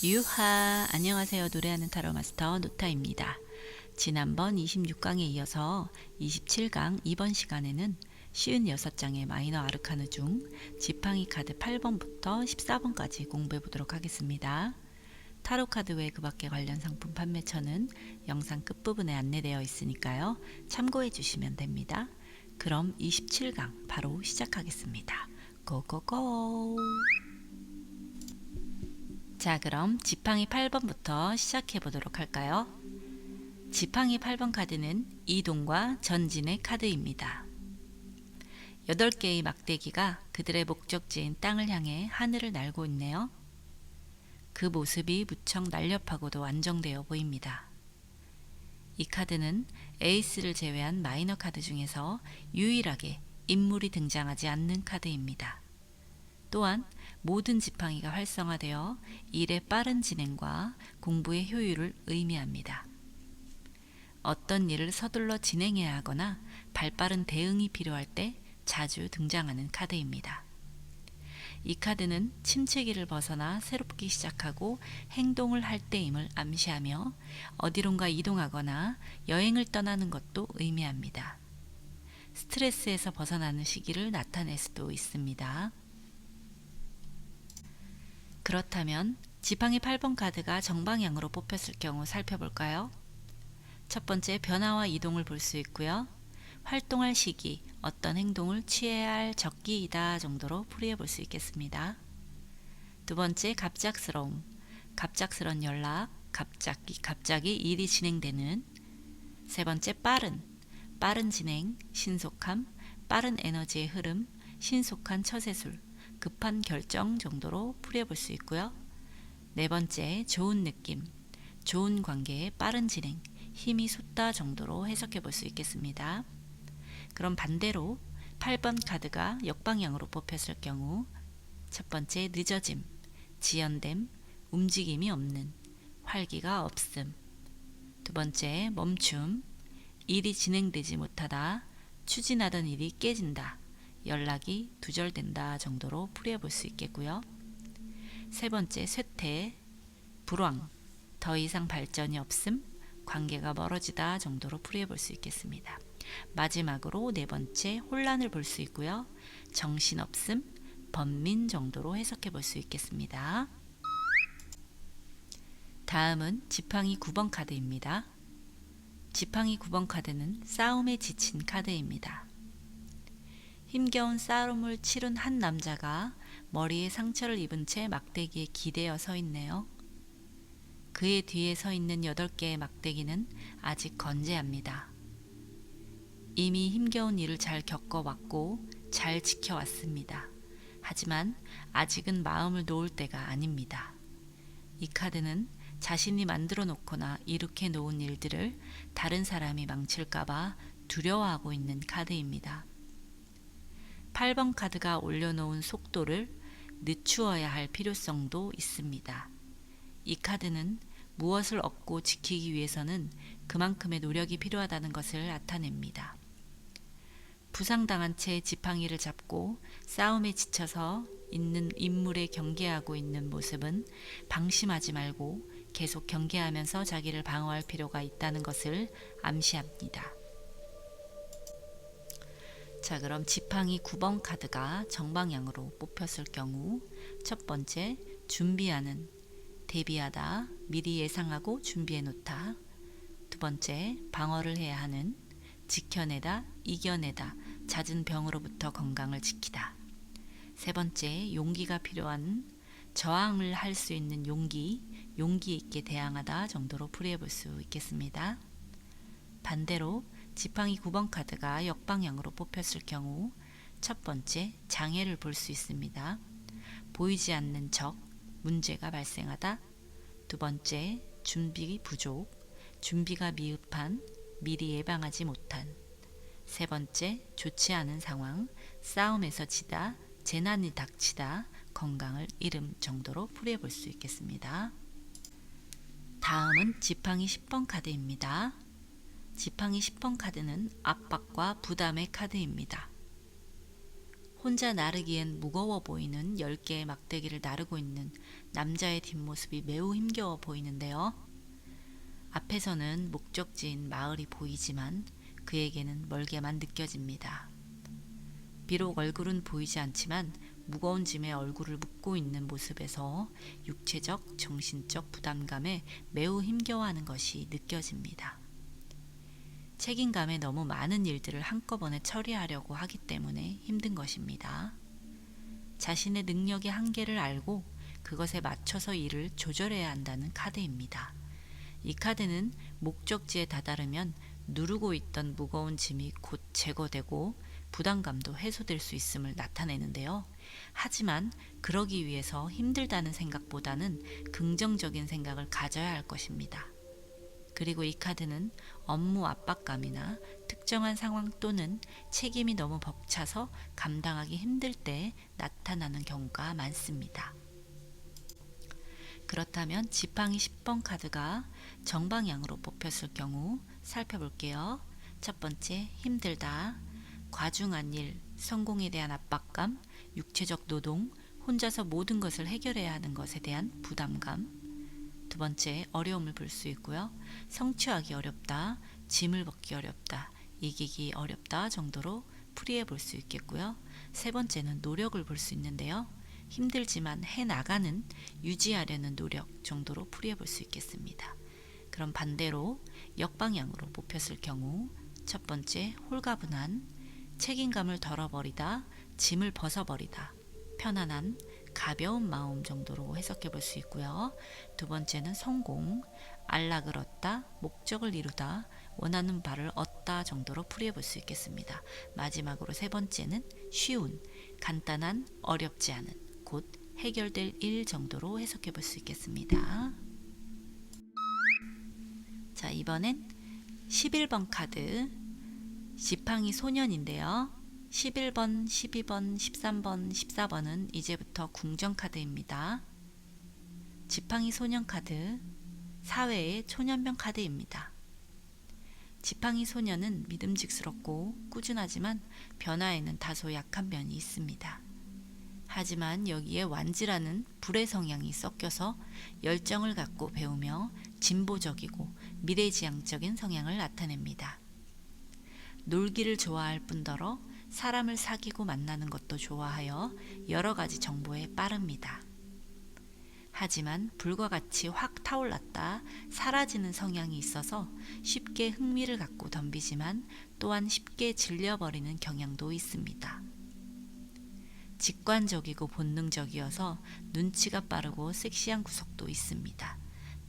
유하, 안녕하세요. 노래하는 타로 마스터 노타입니다. 지난번 26강에 이어서 27강 이번 시간에는 쉬운 6장의 마이너 아르카누 중 지팡이 카드 8번부터 14번까지 공부해 보도록 하겠습니다. 타로 카드 외 그 밖의 관련 상품 판매처는 영상 끝부분에 안내되어 있으니까요. 참고해 주시면 됩니다. 그럼 27강 바로 시작하겠습니다. 고고고! 자, 그럼 지팡이 8번부터 시작해 보도록 할까요? 지팡이 8번 카드는 이동과 전진의 카드입니다. 8개의 막대기가 그들의 목적지인 땅을 향해 하늘을 날고 있네요. 그 모습이 무척 날렵하고도 안정되어 보입니다. 이 카드는 에이스를 제외한 마이너 카드 중에서 유일하게 인물이 등장하지 않는 카드입니다. 또한 모든 지팡이가 활성화되어 일의 빠른 진행과 공부의 효율을 의미합니다. 어떤 일을 서둘러 진행해야 하거나 발빠른 대응이 필요할 때 자주 등장하는 카드입니다. 이 카드는 침체기를 벗어나 새롭게 시작하고 행동을 할 때임을 암시하며 어디론가 이동하거나 여행을 떠나는 것도 의미합니다. 스트레스에서 벗어나는 시기를 나타낼 수도 있습니다. 그렇다면 지팡이 8번 카드가 정방향으로 뽑혔을 경우 살펴볼까요? 첫 번째, 변화와 이동을 볼 수 있고요. 활동할 시기, 어떤 행동을 취해야 할 적기이다 정도로 풀이해 볼 수 있겠습니다. 두 번째, 갑작스러움, 갑작스런 연락, 갑자기 일이 진행되는. 세 번째, 빠른 진행, 신속함, 빠른 에너지의 흐름, 신속한 처세술, 급한 결정 정도로 풀이해 볼 수 있고요. 네 번째, 좋은 느낌, 좋은 관계의 빠른 진행, 힘이 솟다 정도로 해석해 볼 수 있겠습니다. 그럼 반대로 8번 카드가 역방향으로 뽑혔을 경우 첫 번째, 늦어짐, 지연됨, 움직임이 없는, 활기가 없음. 두 번째, 멈춤, 일이 진행되지 못하다, 추진하던 일이 깨진다, 연락이 두절된다 정도로 풀이해 볼 수 있겠고요. 세 번째, 쇠퇴, 불황, 더 이상 발전이 없음, 관계가 멀어지다 정도로 풀이해 볼 수 있겠습니다. 마지막으로 네 번째, 혼란을 볼 수 있고요. 정신없음, 번민 정도로 해석해 볼 수 있겠습니다. 다음은 지팡이 9번 카드입니다. 지팡이 9번 카드는 싸움에 지친 카드입니다. 힘겨운 싸움을 치른 한 남자가 머리에 상처를 입은 채 막대기에 기대어 서 있네요. 그의 뒤에 서 있는 8개의 막대기는 아직 건재합니다. 이미 힘겨운 일을 잘 겪어왔고 잘 지켜왔습니다. 하지만 아직은 마음을 놓을 때가 아닙니다. 이 카드는 자신이 만들어 놓거나 이룩해 놓은 일들을 다른 사람이 망칠까봐 두려워하고 있는 카드입니다. 8번 카드가 올려놓은 속도를 늦추어야 할 필요성도 있습니다. 이 카드는 무엇을 얻고 지키기 위해서는 그만큼의 노력이 필요하다는 것을 나타냅니다. 부상당한 채 지팡이를 잡고 싸움에 지쳐서 있는 인물에 경계하고 있는 모습은 방심하지 말고 계속 경계하면서 자기를 방어할 필요가 있다는 것을 암시합니다. 자, 그럼 지팡이 9번 카드가 정방향으로 뽑혔을 경우 첫 번째, 준비하는, 대비하다, 미리 예상하고 준비해 놓다. 두 번째, 방어를 해야 하는, 지켜내다, 이겨내다, 잦은 병으로부터 건강을 지키다. 세 번째, 용기가 필요한, 저항을 할 수 있는 용기 있게 대항하다 정도로 풀이해 볼 수 있겠습니다. 반대로 지팡이 9번 카드가 역방향으로 뽑혔을 경우 첫 번째, 장애를 볼 수 있습니다. 보이지 않는 적, 문제가 발생하다. 두 번째, 준비 부족, 준비가 미흡한, 미리 예방하지 못한. 세 번째, 좋지 않은 상황, 싸움에서 지다, 재난이 닥치다, 건강을 잃음 정도로 풀이해 볼 수 있겠습니다. 다음은 지팡이 10번 카드입니다. 지팡이 10번 카드는 압박과 부담의 카드입니다. 혼자 나르기엔 무거워 보이는 10개의 막대기를 나르고 있는 남자의 뒷모습이 매우 힘겨워 보이는데요. 앞에서는 목적지인 마을이 보이지만 그에게는 멀게만 느껴집니다. 비록 얼굴은 보이지 않지만 무거운 짐에 얼굴을 묻고 있는 모습에서 육체적, 정신적 부담감에 매우 힘겨워하는 것이 느껴집니다. 책임감에 너무 많은 일들을 한꺼번에 처리하려고 하기 때문에 힘든 것입니다. 자신의 능력의 한계를 알고 그것에 맞춰서 일을 조절해야 한다는 카드입니다. 이 카드는 목적지에 다다르면 누르고 있던 무거운 짐이 곧 제거되고 부담감도 해소될 수 있음을 나타내는데요. 하지만 그러기 위해서 힘들다는 생각보다는 긍정적인 생각을 가져야 할 것입니다. 그리고 이 카드는 업무 압박감이나 특정한 상황 또는 책임이 너무 벅차서 감당하기 힘들 때 나타나는 경우가 많습니다. 그렇다면 지팡이 10번 카드가 정방향으로 뽑혔을 경우 살펴볼게요. 첫 번째, 힘들다, 과중한 일, 성공에 대한 압박감, 육체적 노동, 혼자서 모든 것을 해결해야 하는 것에 대한 부담감. 두 번째, 어려움을 볼 수 있고요. 성취하기 어렵다, 짐을 벗기 어렵다, 이기기 어렵다 정도로 풀이해 볼 수 있겠고요. 세 번째는 노력을 볼 수 있는데요. 힘들지만 해나가는, 유지하려는 노력 정도로 풀이해 볼 수 있겠습니다. 그럼 반대로 역방향으로 뽑혔을 경우 첫 번째, 홀가분한, 책임감을 덜어버리다, 짐을 벗어버리다, 편안한, 가벼운 마음 정도로 해석해 볼 수 있고요. 두 번째는 성공, 안락을 얻다, 목적을 이루다, 원하는 바를 얻다 정도로 풀이해 볼 수 있겠습니다. 마지막으로 세 번째는 쉬운, 간단한, 어렵지 않은, 곧 해결될 일 정도로 해석해 볼 수 있겠습니다. 자, 이번엔 11번 카드, 지팡이 소년인데요. 11번, 12번, 13번, 14번은 이제부터 궁정 카드입니다. 지팡이 소년 카드, 사회의 초년병 카드입니다. 지팡이 소년은 믿음직스럽고 꾸준하지만 변화에는 다소 약한 면이 있습니다. 하지만 여기에 완지라는 불의 성향이 섞여서 열정을 갖고 배우며 진보적이고 미래지향적인 성향을 나타냅니다. 놀기를 좋아할 뿐더러 사람을 사귀고 만나는 것도 좋아하여 여러 가지 정보에 빠릅니다. 하지만 불과 같이 확 타올랐다 사라지는 성향이 있어서 쉽게 흥미를 갖고 덤비지만 또한 쉽게 질려버리는 경향도 있습니다. 직관적이고 본능적이어서 눈치가 빠르고 섹시한 구석도 있습니다.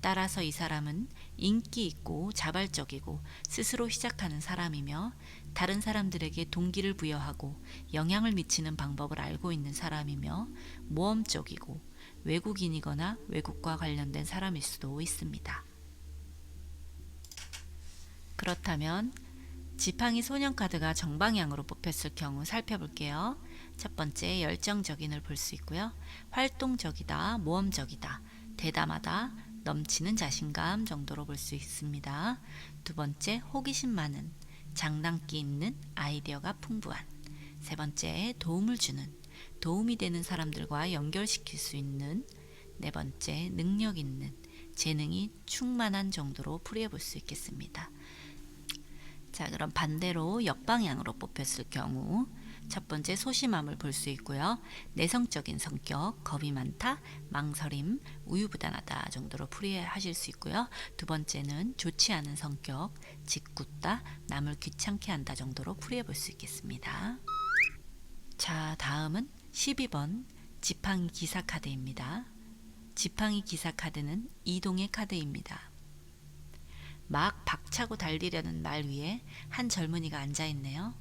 따라서 이 사람은 인기 있고 자발적이고 스스로 시작하는 사람이며 다른 사람들에게 동기를 부여하고 영향을 미치는 방법을 알고 있는 사람이며 모험적이고 외국인이거나 외국과 관련된 사람일 수도 있습니다. 그렇다면 지팡이 소년 카드가 정방향으로 뽑혔을 경우 살펴볼게요. 첫 번째, 열정적인을 볼 수 있고요. 활동적이다, 모험적이다, 대담하다, 넘치는 자신감 정도로 볼 수 있습니다. 두 번째, 호기심 많은, 장난기 있는, 아이디어가 풍부한. 세 번째, 도움을 주는, 도움이 되는 사람들과 연결시킬 수 있는. 네 번째, 능력 있는, 재능이 충만한 정도로 풀이해 볼 수 있겠습니다. 자, 그럼 반대로 역방향으로 뽑혔을 경우 첫 번째, 소심함을 볼 수 있고요. 내성적인 성격, 겁이 많다, 망설임, 우유부단하다 정도로 풀이하실 수 있고요. 두 번째는 좋지 않은 성격, 짓궂다, 남을 귀찮게 한다 정도로 풀이해 볼 수 있겠습니다. 자, 다음은 12번 지팡이 기사 카드입니다. 지팡이 기사 카드는 이동의 카드입니다. 막 박차고 달리려는 말 위에 한 젊은이가 앉아 있네요.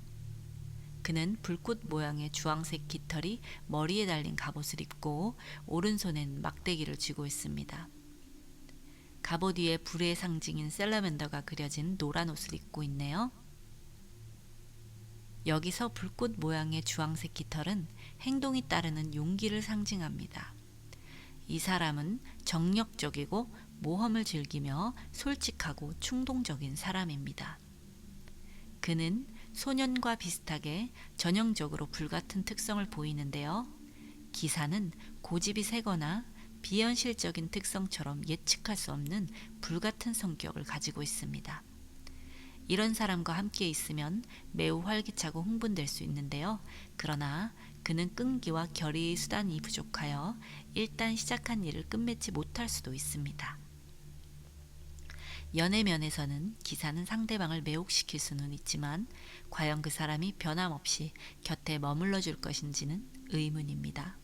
그는 불꽃 모양의 주황색 깃털이 머리에 달린 갑옷을 입고 오른손엔 막대기를 쥐고 있습니다. 갑옷 위에 불의 상징인 셀러맨더가 그려진 노란 옷을 입고 있네요. 여기서 불꽃 모양의 주황색 깃털은 행동이 따르는 용기를 상징합니다. 이 사람은 정력적이고 모험을 즐기며 솔직하고 충동적인 사람입니다. 그는 소년과 비슷하게 전형적으로 불같은 특성을 보이는데요. 기사는 고집이 세거나 비현실적인 특성처럼 예측할 수 없는 불같은 성격을 가지고 있습니다. 이런 사람과 함께 있으면 매우 활기차고 흥분될 수 있는데요. 그러나 그는 끈기와 결의의 수단이 부족하여 일단 시작한 일을 끝맺지 못할 수도 있습니다. 연애면에서는 기사는 상대방을 매혹시킬 수는 있지만 과연 그 사람이 변함없이 곁에 머물러 줄 것인지는 의문입니다.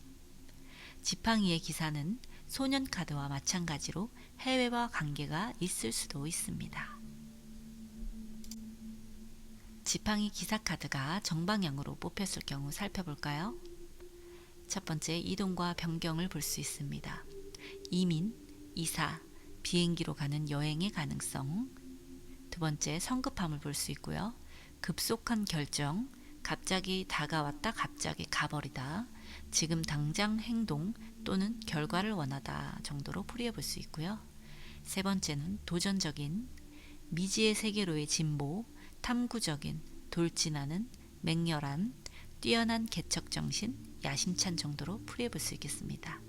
지팡이의 기사는 소년 카드와 마찬가지로 해외와 관계가 있을 수도 있습니다. 지팡이 기사 카드가 정방향으로 뽑혔을 경우 살펴볼까요? 첫 번째, 이동과 변경을 볼 수 있습니다. 이민, 이사, 비행기로 가는 여행의 가능성. 두 번째, 성급함을 볼 수 있고요. 급속한 결정, 갑자기 다가왔다 갑자기 가버리다, 지금 당장 행동 또는 결과를 원하다 정도로 풀이해 볼 수 있고요. 세 번째는 도전적인, 미지의 세계로의 진보, 탐구적인, 돌진하는, 맹렬한, 뛰어난 개척정신, 야심찬 정도로 풀이해 볼 수 있겠습니다.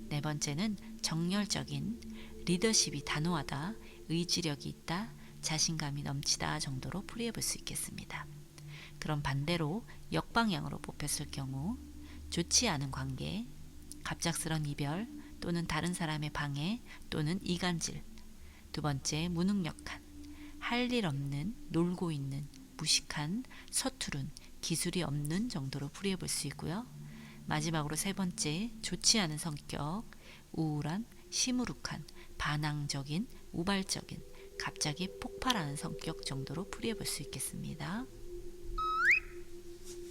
네 번째는 정열적인, 리더십이 단호하다, 의지력이 있다, 자신감이 넘치다 정도로 풀이해 볼 수 있겠습니다. 그럼 반대로 역방향으로 뽑혔을 경우 좋지 않은 관계, 갑작스런 이별 또는 다른 사람의 방해 또는 이간질, 두 번째 무능력한, 할 일 없는, 놀고 있는, 무식한, 서투른, 기술이 없는 정도로 풀이해 볼 수 있고요. 마지막으로 세 번째, 좋지 않은 성격, 우울한, 시무룩한, 반항적인, 우발적인, 갑자기 폭발하는 성격 정도로 풀이해 볼 수 있겠습니다.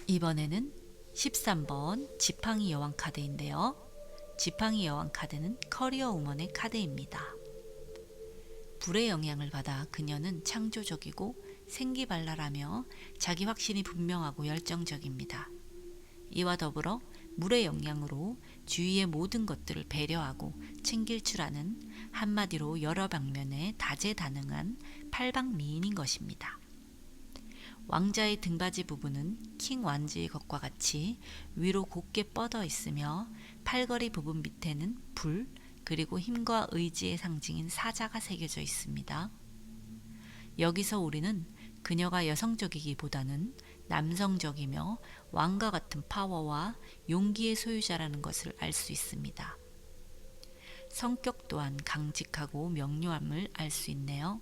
이번에는 13번 지팡이 여왕 카드인데요. 지팡이 여왕 카드는 커리어 우먼의 카드입니다. 불의 영향을 받아 그녀는 창조적이고 생기발랄하며 자기 확신이 분명하고 열정적입니다. 이와 더불어 물의 영향으로 주위의 모든 것들을 배려하고 챙길 줄 아는, 한마디로 여러 방면에 다재다능한 팔방미인인 것입니다. 왕자의 등받이 부분은 킹 완즈의 것과 같이 위로 곧게 뻗어 있으며 팔걸이 부분 밑에는 불, 그리고 힘과 의지의 상징인 사자가 새겨져 있습니다. 여기서 우리는 그녀가 여성적이기보다는 남성적이며 왕과 같은 파워와 용기의 소유자라는 것을 알 수 있습니다. 성격 또한 강직하고 명료함을 알 수 있네요.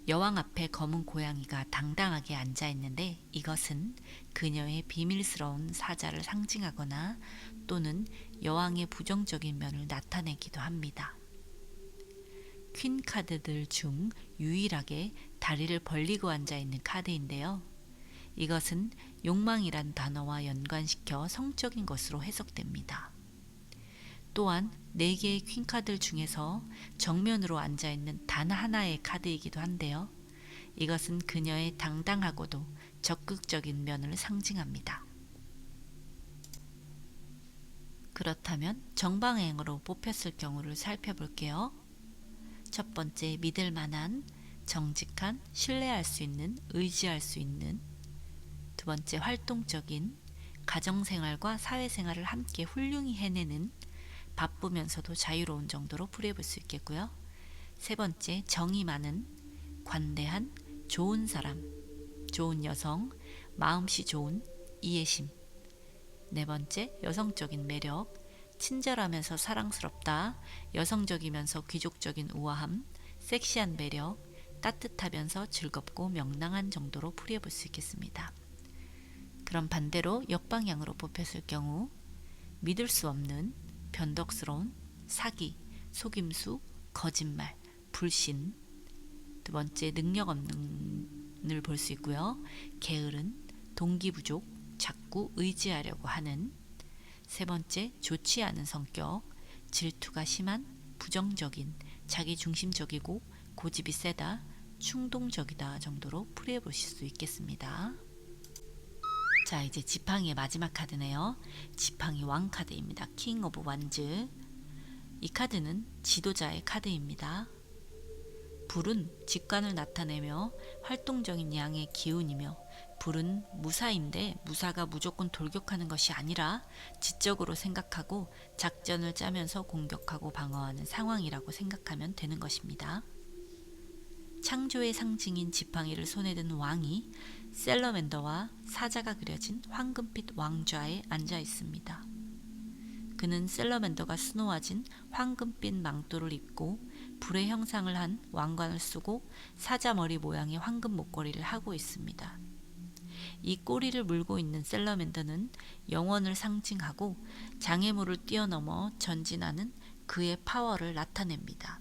여왕 앞에 검은 고양이가 당당하게 앉아 있는데 이것은 그녀의 비밀스러운 사자를 상징하거나 또는 여왕의 부정적인 면을 나타내기도 합니다. 퀸 카드들 중 유일하게 다리를 벌리고 앉아 있는 카드인데요. 이것은 욕망이란 단어와 연관시켜 성적인 것으로 해석됩니다. 또한 4개의 퀸 카드 중에서 정면으로 앉아있는 단 하나의 카드이기도 한데요. 이것은 그녀의 당당하고도 적극적인 면을 상징합니다. 그렇다면 정방향으로 뽑혔을 경우를 살펴볼게요. 첫 번째, 믿을 만한, 정직한, 신뢰할 수 있는, 의지할 수 있는. 두 번째, 활동적인, 가정생활과 사회생활을 함께 훌륭히 해내는, 바쁘면서도 자유로운 정도로 풀이해볼 수 있겠고요. 세 번째, 정이 많은, 관대한, 좋은 사람, 좋은 여성, 마음씨 좋은, 이해심. 네 번째, 여성적인 매력, 친절하면서 사랑스럽다, 여성적이면서 귀족적인 우아함, 섹시한 매력, 따뜻하면서 즐겁고 명랑한 정도로 풀이해볼 수 있겠습니다. 그럼 반대로 역방향으로 뽑혔을 경우 믿을 수 없는, 변덕스러운, 사기, 속임수, 거짓말, 불신. 두 번째, 능력 없는을 볼 수 있고요. 게으른, 동기 부족, 자꾸 의지하려고 하는. 세 번째, 좋지 않은 성격, 질투가 심한, 부정적인, 자기중심적이고 고집이 세다, 충동적이다 정도로 풀이해 보실 수 있겠습니다. 자, 이제 지팡이의 마지막 카드네요. 지팡이 왕 카드입니다. 킹 오브 완즈. 이 카드는 지도자의 카드입니다. 불은 직관을 나타내며 활동적인 양의 기운이며, 불은 무사인데 무사가 무조건 돌격하는 것이 아니라 지적으로 생각하고 작전을 짜면서 공격하고 방어하는 상황이라고 생각하면 되는 것입니다. 창조의 상징인 지팡이를 손에 든 왕이 셀러맨더와 사자가 그려진 황금빛 왕좌에 앉아 있습니다. 그는 셀러맨더가 수놓아진 황금빛 망토를 입고 불의 형상을 한 왕관을 쓰고 사자 머리 모양의 황금 목걸이를 하고 있습니다. 이 꼬리를 물고 있는 셀러맨더는 영원을 상징하고 장애물을 뛰어넘어 전진하는 그의 파워를 나타냅니다.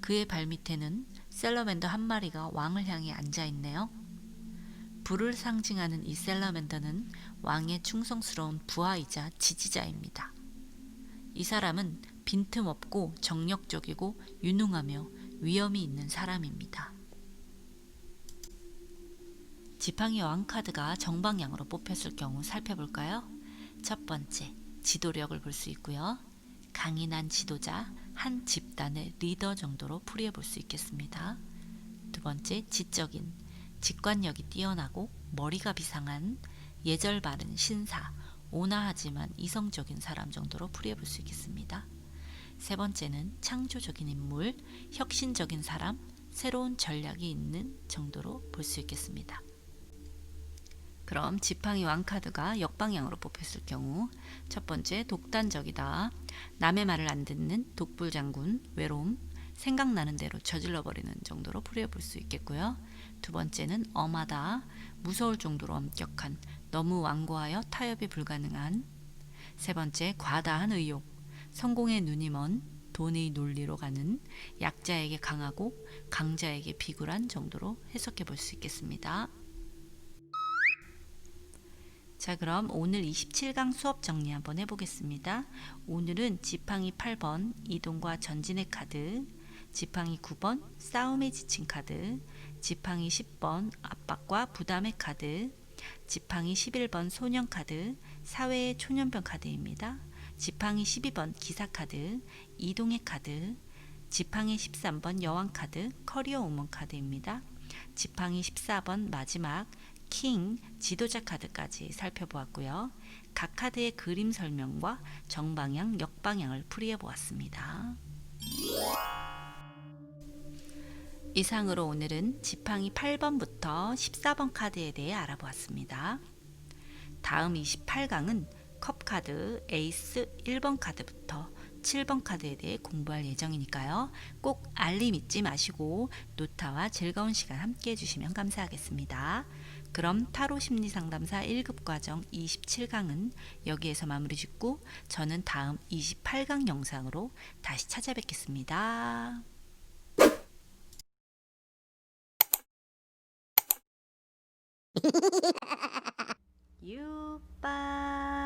그의 발밑에는 셀러맨더 한 마리가 왕을 향해 앉아 있네요. 불을 상징하는 이 셀러맨더는 왕의 충성스러운 부하이자 지지자입니다. 이 사람은 빈틈없고 정력적이고 유능하며 위엄이 있는 사람입니다. 지팡이 왕 카드가 정방향으로 뽑혔을 경우 살펴볼까요? 첫 번째, 지도력을 볼 수 있고요. 강인한 지도자, 한 집단의 리더 정도로 풀이해 볼 수 있겠습니다. 두 번째, 지적인, 직관력이 뛰어나고 머리가 비상한, 예절 바른 신사, 온화하지만 이성적인 사람 정도로 풀이해 볼 수 있겠습니다. 세 번째는 창조적인 인물, 혁신적인 사람, 새로운 전략이 있는 정도로 볼 수 있겠습니다. 그럼 지팡이 왕 카드가 역방향으로 뽑혔을 경우, 첫 번째, 독단적이다, 남의 말을 안 듣는 독불장군, 외로움, 생각나는 대로 저질러 버리는 정도로 풀이해 볼 수 있겠고요. 두 번째는 엄하다, 무서울 정도로 엄격한, 너무 완고하여 타협이 불가능한. 세 번째, 과다한 의욕, 성공의 눈이 먼, 돈의 논리로 가는, 약자에게 강하고 강자에게 비굴한 정도로 해석해 볼 수 있겠습니다. 자, 그럼 오늘 27강 수업 정리 한번 해보겠습니다. 오늘은 지팡이 8번 이동과 전진의 카드, 지팡이 9번 싸움에 지친 카드, 지팡이 10번 압박과 부담의 카드, 지팡이 11번 소년 카드, 사회의 초년병 카드입니다. 지팡이 12번 기사 카드, 이동의 카드, 지팡이 13번 여왕 카드, 커리어 우먼 카드입니다. 지팡이 14번 마지막 킹 지도자 카드까지 살펴보았고요. 각 카드의 그림 설명과 정방향, 역방향을 풀이해 보았습니다. 이상으로 오늘은 지팡이 8번부터 14번 카드에 대해 알아보았습니다. 다음 28강은 컵 카드, 에이스 1번 카드부터 7번 카드에 대해 공부할 예정이니까요. 꼭 알림 잊지 마시고 노타와 즐거운 시간 함께 해주시면 감사하겠습니다. 그럼 타로 심리상담사 1급 과정 27강은 여기에서 마무리 짓고 저는 다음 28강 영상으로 다시 찾아뵙겠습니다. 유빠